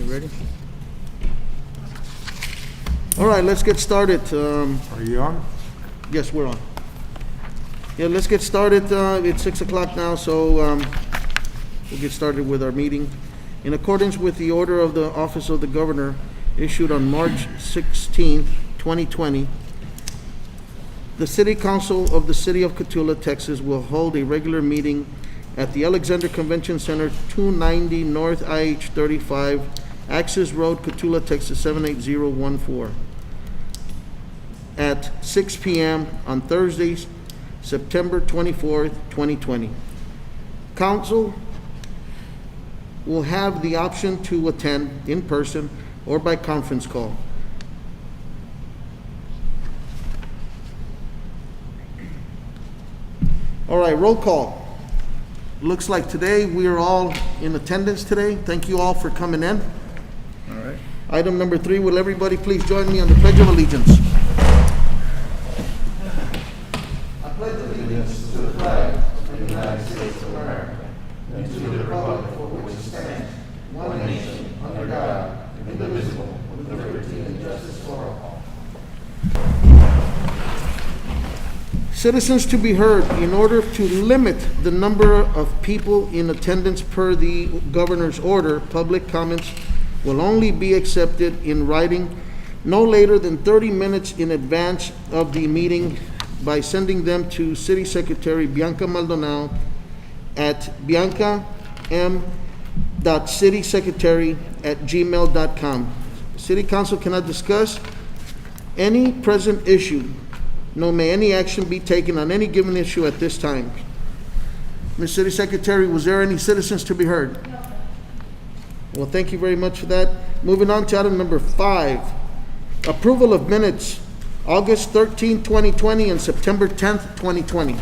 ready? All right, let's get started. Are you on? Yes, we're on. Yeah, let's get started. It's 6 o'clock now, so we'll get started with our meeting. In accordance with the order of the Office of the Governor issued on March 16th, 2020, the City Council of the City of Cotulla, Texas will hold a regular meeting at the Alexander Convention Center, 290 North IH 35, Axis Road, Cotulla, Texas 78014, at 6 p.m. on Thursdays, September 24th, 2020. Council will have the option to attend in person or by conference call. All right, roll call. Looks like today we are all in attendance today. Thank you all for coming in. All right. Item number 3, will everybody please join me on the Pledge of Allegiance? I pledge allegiance to the flag of the United States of America and to the republic for which it stands, one nation, under God, indivisible, with liberty and justice for all. Citizens to be heard. In order to limit the number of people in attendance per the governor's order, public comments will only be accepted in writing no later than 30 minutes in advance of the meeting by sending them to City Secretary Bianca Maldonado at bianca.citysecretary@gmail.com. City Council cannot discuss any present issue, nor may any action be taken on any given issue at this time. Ms. City Secretary, was there any citizens to be heard? No. Well, thank you very much for that. Moving on to item number 5, approval of minutes, August 13, 2020 and September 10th, 2020.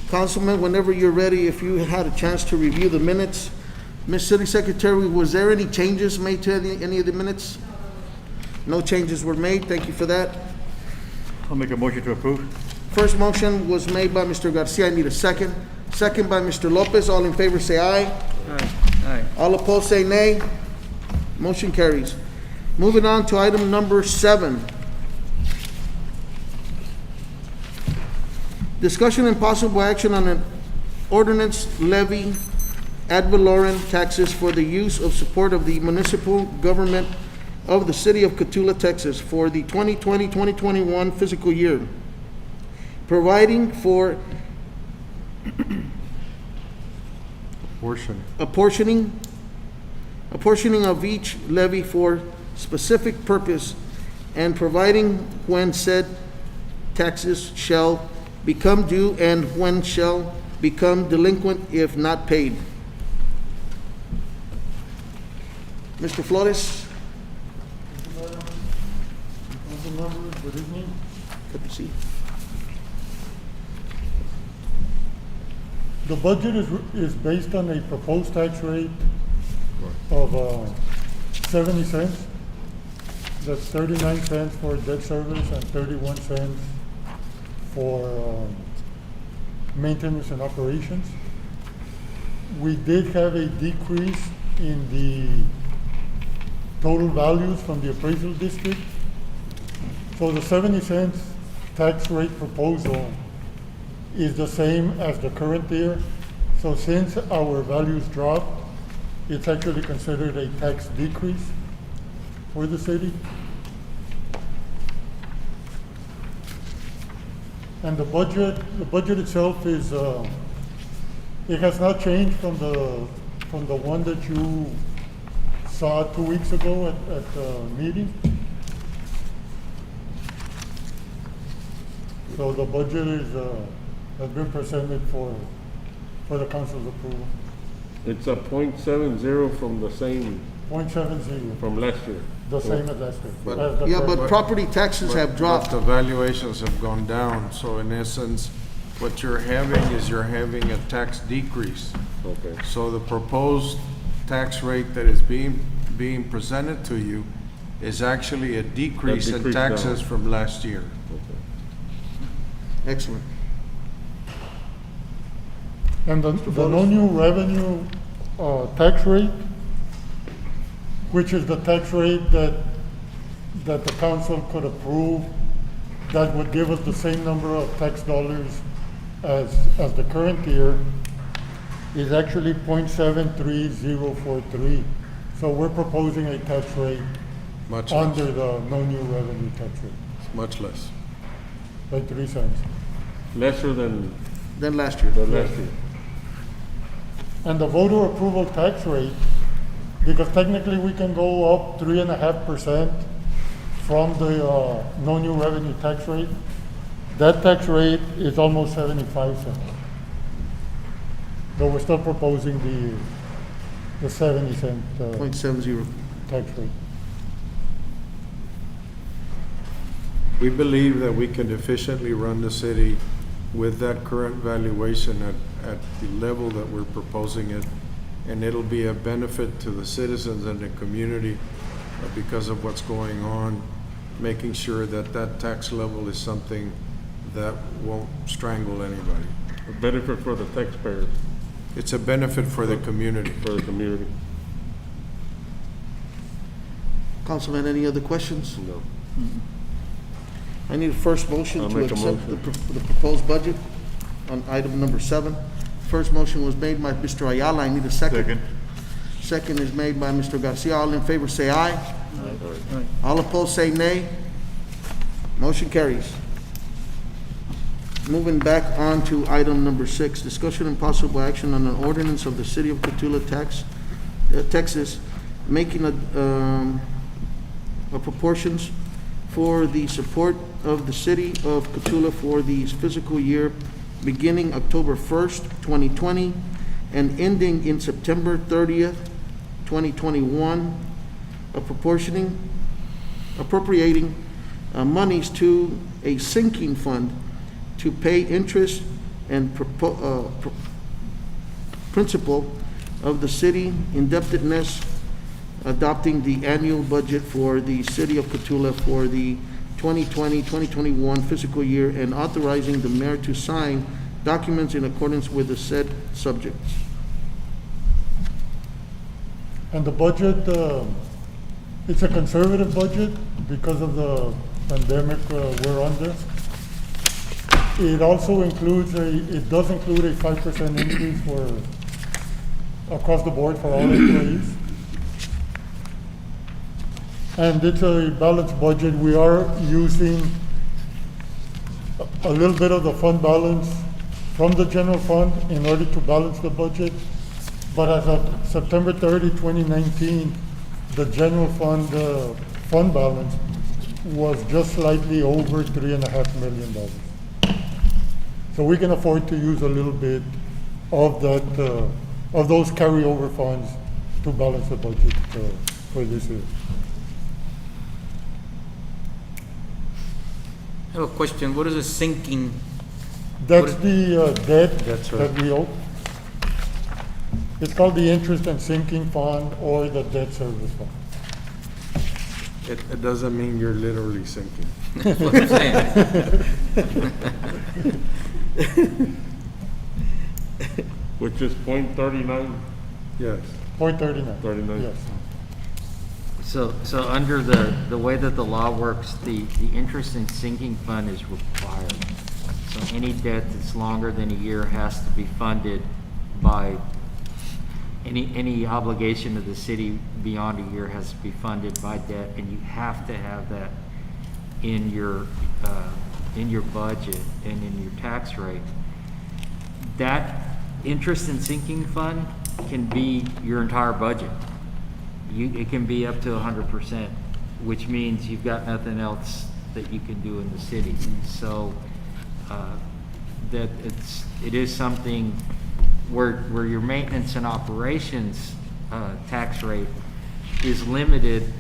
Councilman, whenever you're ready, if you had a chance to review the minutes. Ms. City Secretary, was there any changes made to any of the minutes? No changes were made. Thank you for that. I'll make a motion to approve. First motion was made by Mr. Garcia. I need a second. Second by Mr. Lopez. All in favor say aye. Aye. Aye. All opposed say nay. Motion carries. Moving on to item number 7. Discussion and possible action on an ordinance levy ad valorem taxes for the use of support of the municipal government of the City of Cotulla, Texas for the 2020-2021 fiscal year, providing for apportioning of each levy for specific purpose, and providing when said taxes shall become due and when shall become delinquent if not paid. Mr. Flores? Good evening. Good to see you. The budget is based on a proposed tax rate of 70 cents. That's 39 cents for debt service and 31 cents for maintenance and operations. We did have a decrease in the total values from the appraisal district. So the 70 cents tax rate proposal is the same as the current year. So since our values dropped, it's actually considered a tax decrease for the city. And the budget itself is, it has not changed from the one that you saw 2 weeks ago at the meeting. So the budget has been presented for the council's approval. It's a 0.70 from the same, 0.70, from last year. the same as last year. But- as the Yeah, current- but property taxes have But dropped. the valuations have gone down, so in essence, what you're having is you're having a tax decrease. Okay. So the proposed tax rate that is being presented to you is actually a decrease in decrease down. taxes from last year. Excellent. And the no new revenue, tax rate, which is the tax rate that the council could approve, that would give us the same number of tax dollars as the current year, is actually 0.73043. So we're proposing a tax rate Much less, under the no new revenue tax rate, much less. by 3 cents. Lesser than Last year. the last year. And the voter approval tax rate, because technically we can go up 3.5% from the no new revenue tax rate, that tax rate is almost 75 cents. But we're still proposing the 70-cent 0.70. tax rate. We believe that we can efficiently run the city with that current valuation at the level that we're proposing it. And it'll be a benefit to the citizens and the community because of what's going on, making sure that that tax level is something that won't strangle anybody. A benefit for the taxpayers, It's a benefit for the community. for the community. Councilman, any other questions? No. I need a first motion I'll to make a accept motion. the proposed budget on item number 7. First motion was made by Mr. Ayala. I need a second. Second is made by Mr. Garcia. All in favor say aye. All opposed say nay. Motion carries. Moving back on to item number 6, discussion and possible action on an ordinance of the City of Cotulla, Texas, making a proportions for the support of the City of Cotulla for the fiscal year beginning October 1st, 2020, and ending in September 30th, 2021, appropriating monies to a sinking fund to pay interest and principal of the city indebtedness, adopting the annual budget for the City of Cotulla for the 2020-2021 fiscal year, and authorizing the mayor to sign documents in accordance with the said subjects. And the budget, it's a conservative budget because of the pandemic we're under. It also includes it does include a 5% increase across the board for all employees. And it's a balanced budget. We are using a little bit of the fund balance from the general fund in order to balance the budget. But as of September 30, 2019, the general fund balance was just slightly over $3.5 million. So we can afford to use a little bit of that, of those carryover funds to balance the budget for this year. I have a question. What is a sinking? That's the debt That's that we owe. It's called the interest and sinking fund or the debt service fund. It doesn't mean you're literally sinking. That's what I'm saying. Which is 0.39. Yes. 0.39. 39. Yes. So under the way that the law works, the interest and sinking fund is required. So any debt that's longer than a year has to be funded by, any obligation of the city beyond a year has to be funded by debt, and you have to have that in your budget and in your tax rate. That interest and sinking fund can be your entire budget. It can be up to 100%, which means you've got nothing else that you can do in the city. So that it is something where your maintenance and operations tax rate is limited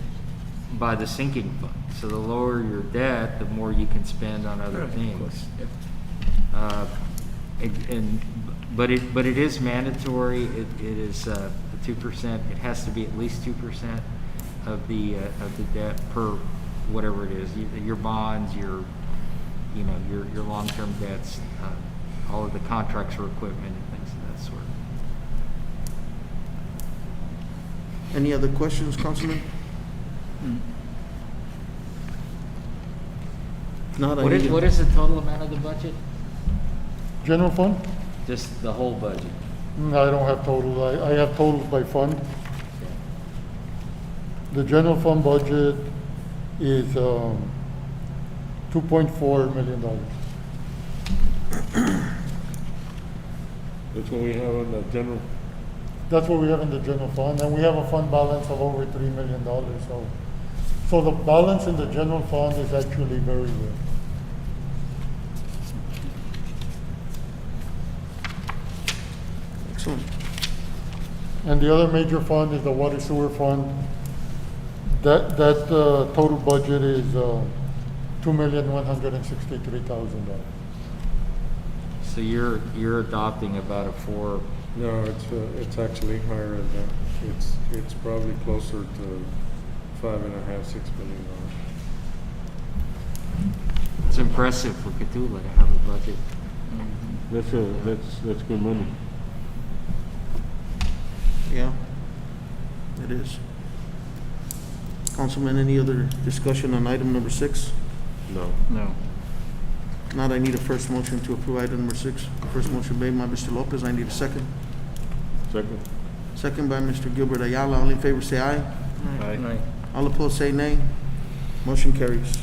by the sinking fund. So the lower your debt, the more you can spend on other things. But it is mandatory. It is 2%. It has to be at least 2%. of the debt per whatever it is, your bonds, your long-term debts, all of the contracts for equipment and things of that sort. Any other questions, Councilman? If not, I What need is, a- what is the total amount of the budget? General fund? Just the whole budget? I don't have total. I have totals by fund. The general fund budget is $2.4 million. That's what we have on the general. That's what we have in the general fund, and we have a fund balance of over $3 million. So the balance in the general fund is actually very good. Excellent. And the other major fund is the water sewer fund. That total budget is $2,163,000. So you're adopting about a four, No, it's actually higher than that. It's probably closer to $5.5, $6 million. it's impressive for Cotulla to have a budget. That's good money. Yeah, it is. Councilman, any other discussion on item number 6? No. No. If not, I need a first motion to approve item number 6. First motion made by Mr. Lopez, I need a second. Second. Second by Mr. Gilbert Ayala. All in favor say aye. Aye. All opposed say nay. Motion carries.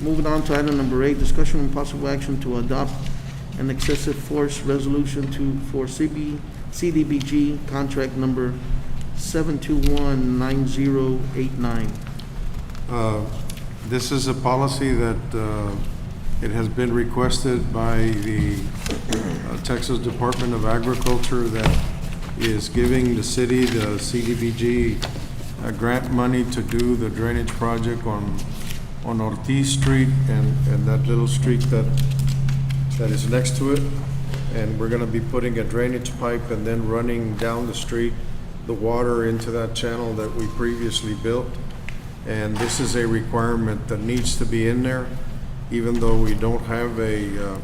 Moving on to item number 8, discussion and possible action to adopt an excessive force resolution for CDBG contract number 7219089. This is a policy that it has been requested by the Texas Department of Agriculture that is giving the city, the CDBG, grant money to do the drainage project on Ortiz Street and that little street that is next to it. And we're gonna be putting a drainage pipe and then running down the street, the water into that channel that we previously built. And this is a requirement that needs to be in there, even though we don't have a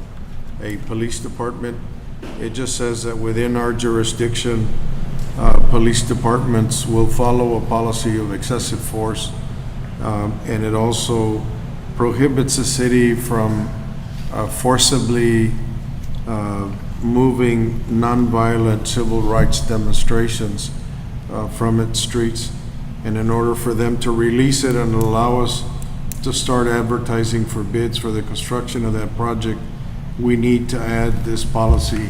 police department. It just says that within our jurisdiction, police departments will follow a policy of excessive force. And it also prohibits the city from forcibly moving nonviolent civil rights demonstrations from its streets. And in order for them to release it and allow us to start advertising for bids for the construction of that project, we need to add this policy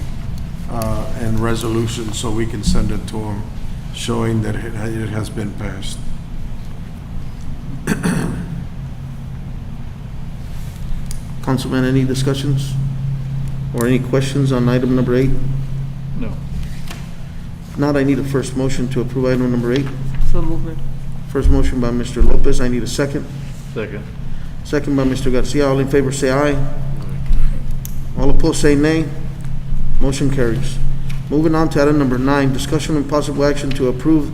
and resolution so we can send it to them, showing that it has been passed. Councilman, any discussions or any questions on item number 8? No. If not, I need a first motion to approve item number 8. So move it. First motion by Mr. Lopez, I need a second. Second. Second by Mr. Garcia. All in favor say aye. All opposed say nay. Motion carries. Moving on to item number 9, discussion and possible action to approve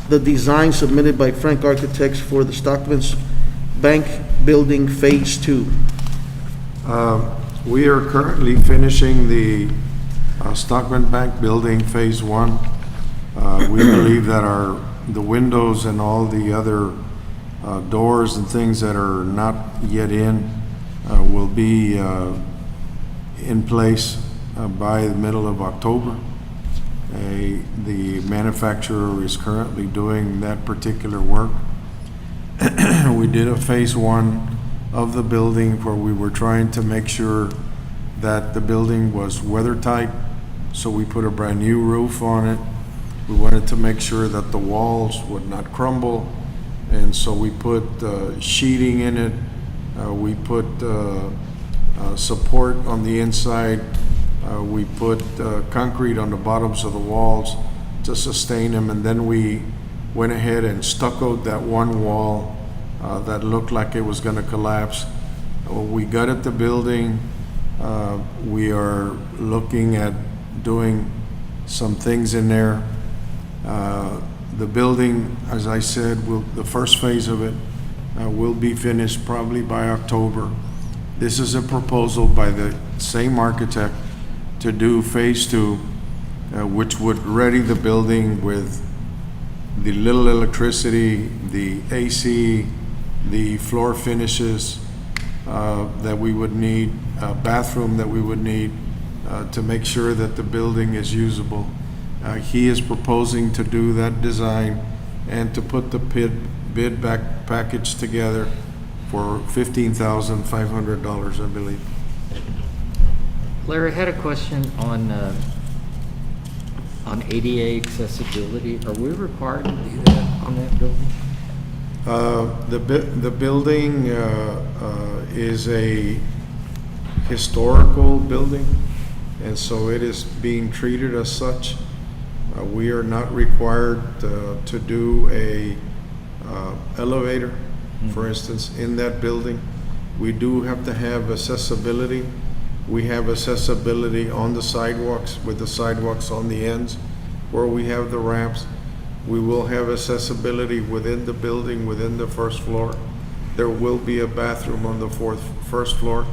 the design submitted by Frank Architects for the Stockman's Bank Building Phase 2. We are currently finishing the Stockman Bank Building Phase 1. We believe that the windows and all the other doors and things that are not yet in will be in place by the middle of October. The manufacturer is currently doing that particular work. We did a Phase 1 of the building where we were trying to make sure that the building was weather-tight, so we put a brand-new roof on it. We wanted to make sure that the walls would not crumble, and so we put sheeting in it. We put support on the inside. We put concrete on the bottoms of the walls to sustain them, and then we went ahead and stuccoed that one wall that looked like it was going to collapse. We gutted the building. We are looking at doing some things in there. The building, as I said, the first phase of it will be finished probably by October. This is a proposal by the same architect to do phase two, which would ready the building with the little electricity, the AC, the floor finishes that we would need, a bathroom that we would need to make sure that the building is usable. He is proposing to do that design and to put the bid back package together for $15,500, I believe. Larry, I had a question on ADA accessibility. Are we required to do that on that building? The building is a historical building, and so it is being treated as such. We are not required to do a elevator, for instance, in that building. We do have to have accessibility. We have accessibility on the sidewalks, with the sidewalks on the ends where we have the ramps. We will have accessibility within the building, within the first floor. There will be a bathroom on the first floor.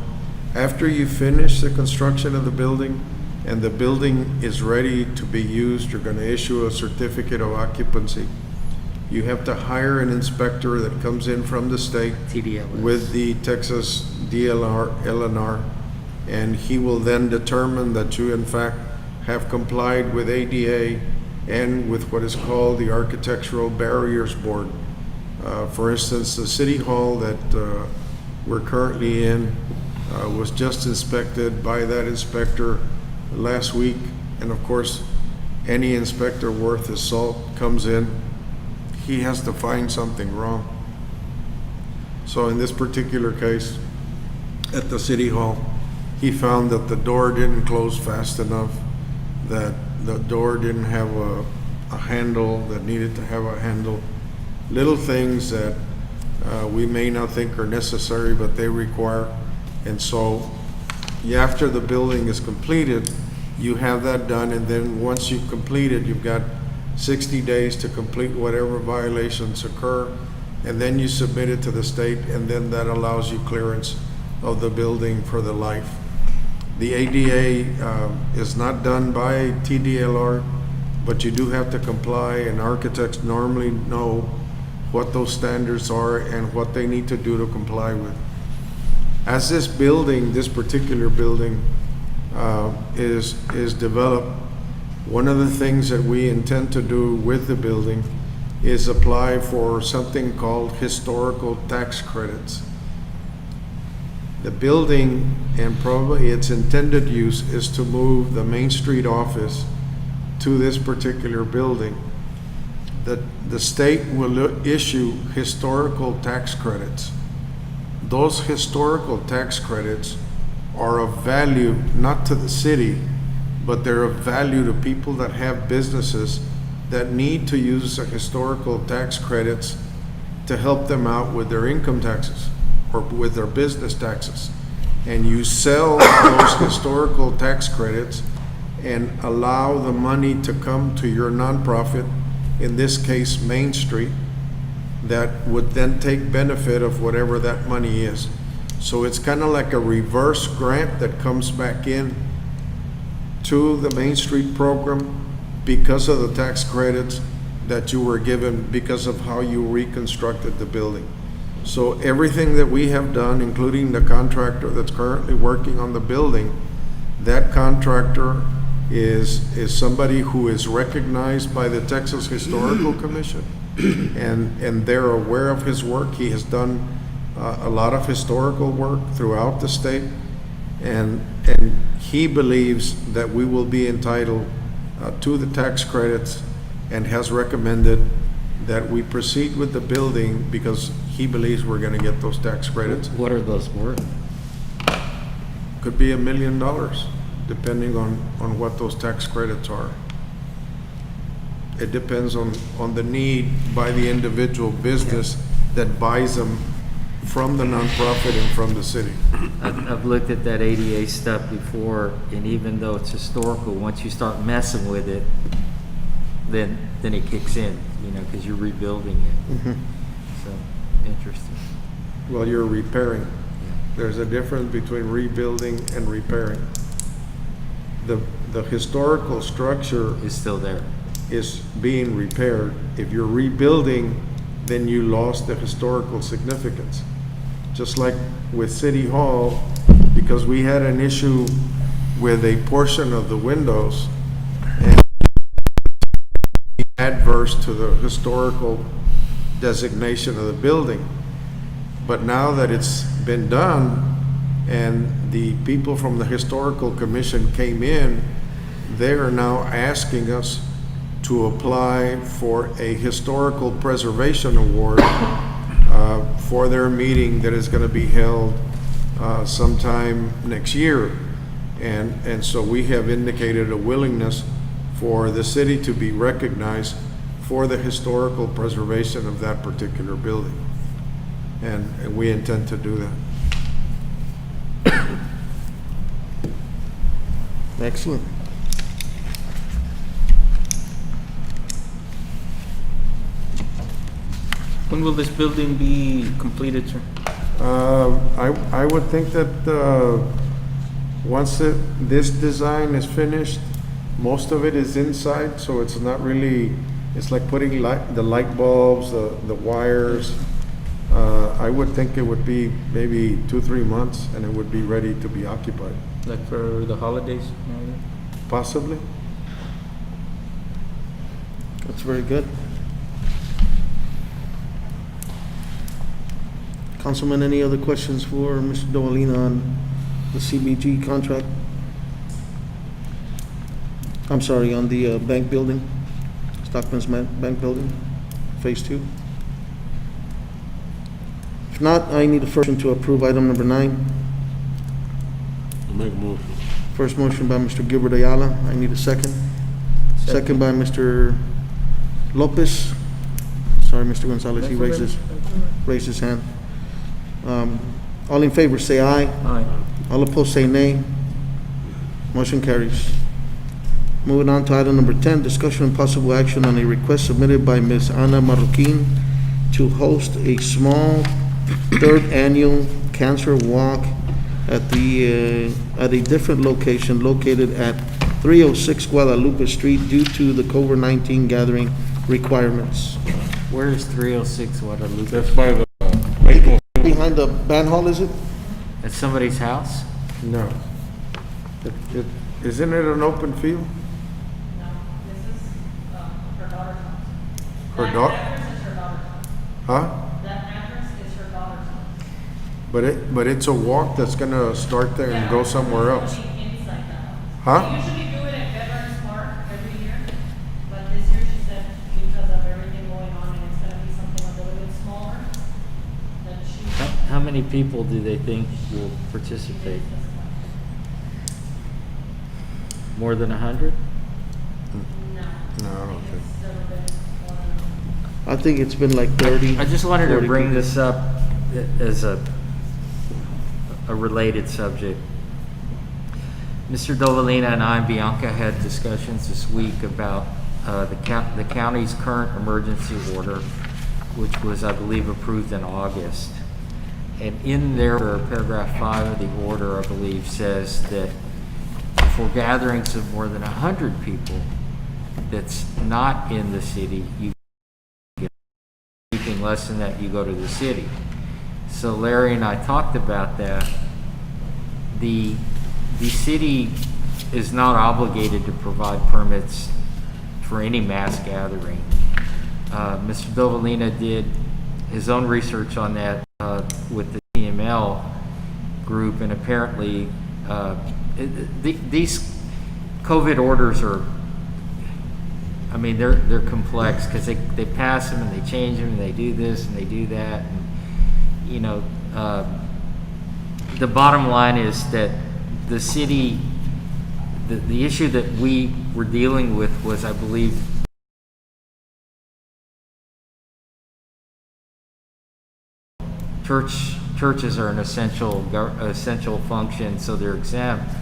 After you finish the construction of the building and the building is ready to be used, you're going to issue a certificate of occupancy. You have to hire an inspector that comes in from the state TDLS. with the Texas LNR, and he will then determine that you in fact have complied with ADA and with what is called the Architectural Barriers Board. For instance, the city hall that we're currently in was just inspected by that inspector last week, and of course any inspector worth his salt comes in, he has to find something wrong. So in this particular case at the city hall, he found that the door didn't close fast enough, that the door didn't have a handle that needed to have a handle. Little things that we may not think are necessary, but they require. And so after the building is completed, you have that done, and then once you've completed, you've got 60 days to complete whatever violations occur, and then you submit it to the state, and then that allows you clearance of the building for the life. The ADA is not done by TDLR, but you do have to comply, and architects normally know what those standards are and what they need to do to comply with. As this building, this particular building, is developed, one of the things that we intend to do with the building is apply for something called historical tax credits. The building, and probably its intended use, is to move the Main Street office to this particular building. The state will issue historical tax credits. Those historical tax credits are of value not to the city, but they're of value to people that have businesses that need to use the historical tax credits to help them out with their income taxes or with their business taxes. And you sell those historical tax credits and allow the money to come to your nonprofit, in this case Main Street, that would then take benefit of whatever that money is. So it's kind of like a reverse grant that comes back in to the Main Street program because of the tax credits that you were given because of how you reconstructed the building. So everything that we have done, including the contractor that's currently working on the building, that contractor is somebody who is recognized by the Texas Historical Commission, and they're aware of his work. He has done a lot of historical work throughout the state, and he believes that we will be entitled to the tax credits, and has recommended that we proceed with the building because he believes we're going to get those tax credits. What are those worth? Could be $1 million, depending on what those tax credits are. It depends on the need by the individual business that buys them from the nonprofit and from the city. I've looked at that ADA stuff before, and even though it's historical, once you start messing with it, then it kicks in. you know, because you're rebuilding it. Mhm. So, interesting. Well, you're repairing. There's a difference between rebuilding and repairing. The historical structure It's still there. is being repaired. If you're rebuilding, then you lost the historical significance. Just like with City Hall, because we had an issue with a portion of the windows and adverse to the historical designation of the building. But now that it's been done and the people from the Historical Commission came in, they are now asking us to apply for a Historical Preservation Award for their meeting that is going to be held sometime next year. And so we have indicated a willingness for the city to be recognized for the historical preservation of that particular building. And we intend to do that. Excellent. When will this building be completed, sir? I would think that once this design is finished, most of it is inside, so it's not really, it's like putting the light bulbs, the wires. I would think it would be maybe 2-3 months and it would be ready to be occupied. Like for the holidays? and all that? Possibly. That's very good. Councilman, any other questions for Mr. Dovalina on the CBG contract? I'm sorry, on the bank building, Stockman's Bank Building, Phase 2? If not, I need a first motion to approve item number 9. Make a motion. First motion by Mr. Gilbert Ayala. I need a second. Second by Mr. Lopez. Sorry, Mr. Gonzalez, he raised his hand. All in favor, say aye. Aye. All opposed, say nay. Motion carries. Moving on to item number 10, discussion and possible action on a request submitted by Ms. Ana Marroquin to host a small third annual cancer walk at a different location located at 306 Guadalupe Street due to the COVID-19 gathering requirements. Where is 306 Guadalupe? That's by the Maple. Behind the band hall, is it? At somebody's house? No. Isn't it an open field? No, this is her daughter's house. Her That daughter? address is her daughter's house. Huh? That address is her daughter's house. But it's a walk that's gonna start there and go somewhere else. It's gonna be inside that house. Huh? We usually do it at Veterans Park every year, but this year she said because of everything going on and it's gonna be something a little bit smaller, that she. How many people do they think will participate? More than 100? No. No, I don't think. It's never been more than. I think it's been like 30. I just wanted to 40 bring people. this up as a related subject. Mr. Dovalina and I and Bianca had discussions this week about the county's current emergency order, which was, I believe, approved in August. And in there, paragraph 5 of the order, I believe, says that for gatherings of more than 100 people that's not in the city, anything less than that, you go to the city. So Larry and I talked about that. The city is not obligated to provide permits for any mass gathering. Mr. Dovalina did his own research on that with the TML group, and apparently these COVID orders are, I mean, they're complex because they pass them and they change them and they do this and they do that. And, you know, the bottom line is that the city, the issue that we were dealing with was, I believe, churches are an essential function, so they're exempt.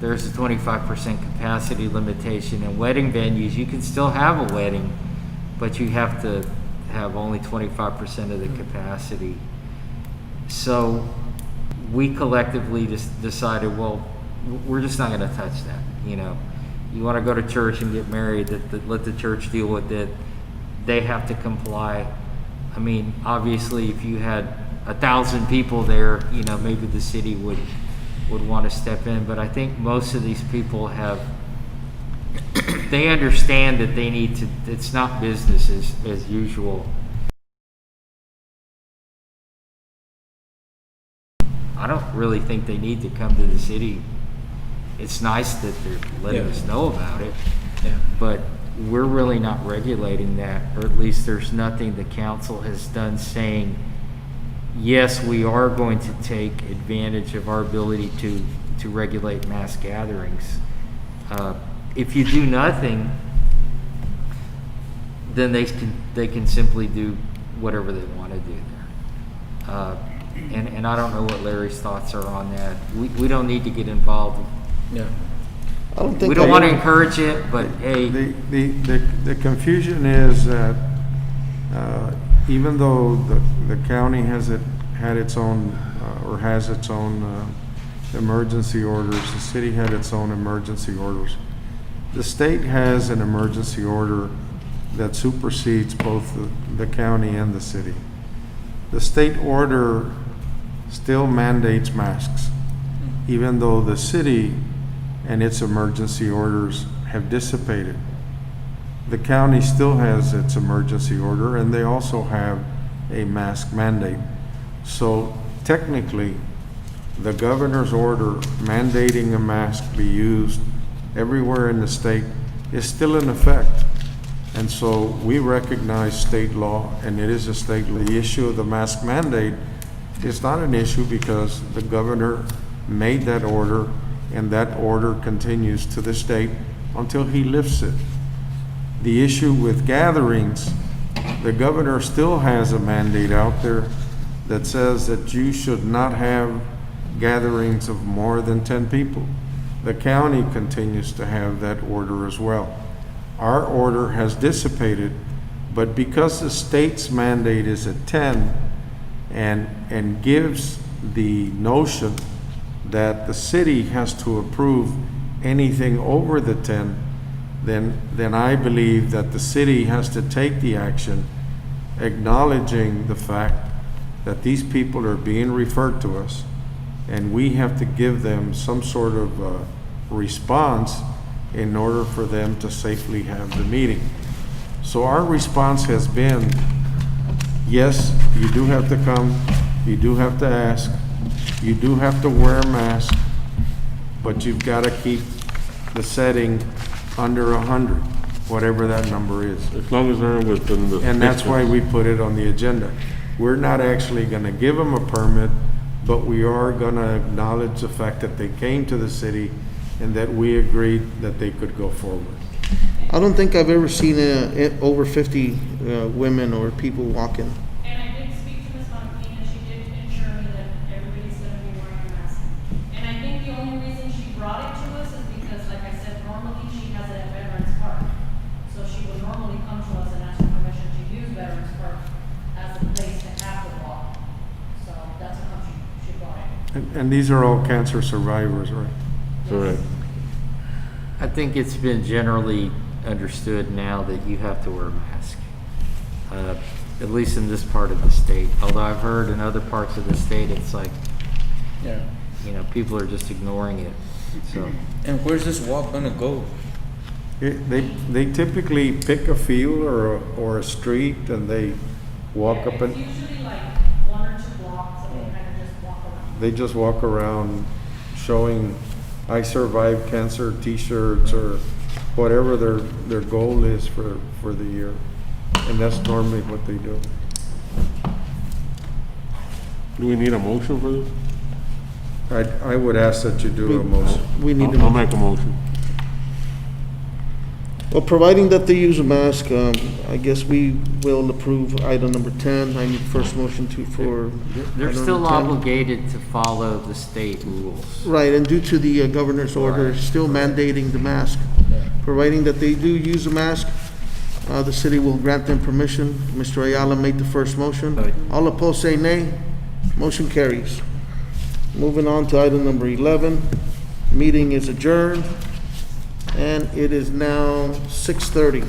There's a 25% capacity limitation. In wedding venues, you can still have a wedding, but you have to have only 25% of the capacity. So we collectively just decided, well, we're just not gonna touch that, you know. You wanna go to church and get married, let the church deal with it. They have to comply. I mean, obviously, if you had 1,000 people there, you know, maybe the city would want to step in, but I think most of these people they understand that they need to, it's not business as usual. I don't really think they need to come to the city. It's nice that they're letting us know about it, but we're really not regulating that, or at least there's nothing the council has done saying, yes, we are going to take advantage of our ability to regulate mass gatherings. If you do nothing, then they can simply do whatever they want to do there. And I don't know what Larry's thoughts are on that. We don't need to get involved. Yeah. I don't think. We don't want to encourage it, but hey. The confusion is that even though the county had its own or has its own emergency orders, the city had its own emergency orders. The state has an emergency order that supersedes both the county and the city. The state order still mandates masks, even though the city and its emergency orders have dissipated. The county still has its emergency order, and they also have a mask mandate. So technically, the governor's order mandating a mask be used everywhere in the state is still in effect. And so we recognize state law, and it is a state law. The issue of the mask mandate is not an issue because the governor made that order, and that order continues to this date until he lifts it. The issue with gatherings, the governor still has a mandate out there that says that you should not have gatherings of more than 10 people. The county continues to have that order as well. Our order has dissipated, but because the state's mandate is at 10 and gives the notion that the city has to approve anything over the 10, then I believe that the city has to take the action, acknowledging the fact that these people are being referred to us, and we have to give them some sort of response in order for them to safely have the meeting. So our response has been, yes, you do have to come, you do have to ask, you do have to wear a mask, but you've got to keep the setting under 100, whatever that number is. As long as they're within the. And that's why we put it on the agenda. We're not actually gonna give them a permit, but we are gonna acknowledge the fact that they came to the city and that we agreed that they could go forward. I don't think I've ever seen over 50 women or people walking. And I did speak to Ms. Fontaine, and she did assure me that everybody's gonna be wearing a mask. And I think the only reason she brought it to us is because, like I said, normally she has it at Veterans Park. So she would normally come to us and ask for permission to use Veterans Park as a place to have the walk. So that's how come she brought it. And these are all cancer survivors, right? Correct. I think it's been generally understood now that you have to wear a mask, at least in this part of the state. Although I've heard in other parts of the state, it's like, Yeah. you know, people are just ignoring it. So And where's this walk gonna go? They typically pick a field or a street and they walk Yeah, up and, it's usually like 1 or 2 blocks, and they kind of just walk around. they just walk around showing I survived cancer t-shirts or whatever their goal is for the year. And that's normally what they do. Do we need a motion for this? I would ask that you do a motion. We need I'll to, make a motion. well, providing that they use a mask, I guess we will approve item number 10. I need first motion for. they're item still number 10. obligated to follow the state rules. Right, and due to the governor's order, Right. still mandating the mask. Providing that they do use a mask, the city will grant them permission. Mr. Ayala made the first motion. Aye. All opposed say nay. Motion carries. Moving on to item number 11. Meeting is adjourned, and it is now 6:30.